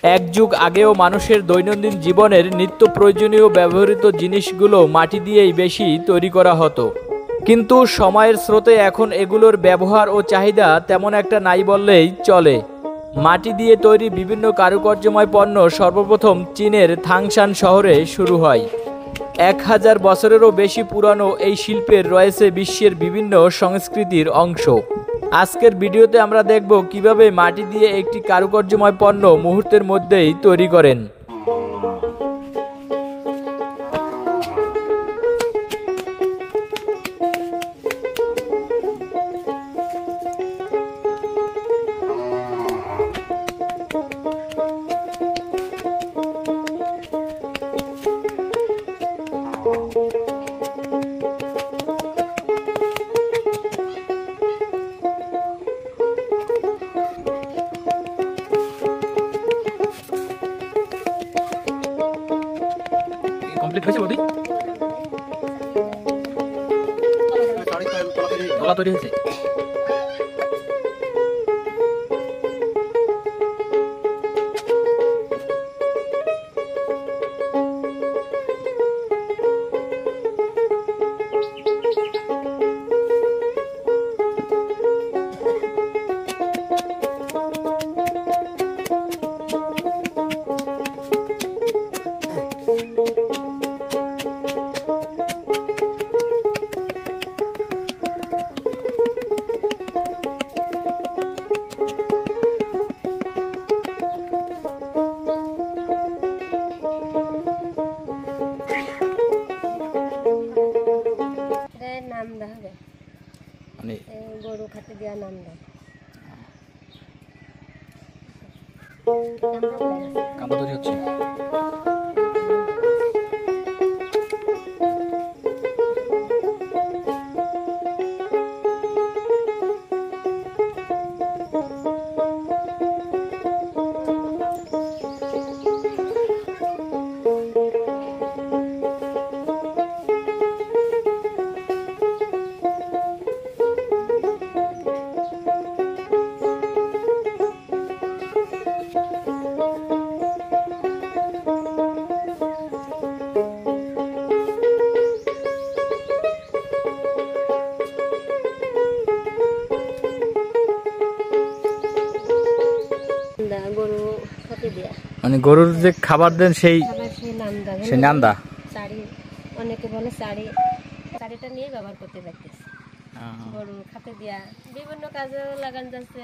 এক যুগ আগেও মানুষের দৈনন্দিন জীবনের নিত্য প্রয়োজনীয় ব্যবহৃত জিনিসগুলো মাটি দিয়েই বেশি তৈরি করা হতো। কিন্তু সময়ের স্রোতে এখন এগুলোর ব্যবহার ও চাহিদা তেমন একটা নাই বললেই চলে। মাটি দিয়ে তৈরি বিভিন্ন কারুকার্যময় পণ্য সর্বপ্রথম চীনের থাংশান শহরে শুরু হয়। 1000 বছরেরও বেশি পুরানো এই শিল্পের রয়েছে বিশ্বের বিভিন্ন সংস্কৃতির অংশ। আজকের ভিডিওতে আমরা দেখব কিভাবে মাটি দিয়ে একটি কারুকার্যময় পণ্য মুহূর্তের মধ্যেই তৈরি করেন। কমপ্লিট হয়েছে বৌদি? গলা তৈরি হয়েছে। মানে গরু খাতে দেওয়া নাম দেয় কান্দা তৈরি হচ্ছে। মানে গরুর যে খাবার দেন সেই নান্দা শাড়ি, অনেকে বলে শাড়িটা নিয়ে ব্যবহার করতে পারতেছে। গরু খাতে দেয়া বিভিন্ন কাজে লাগানো যাচ্ছে।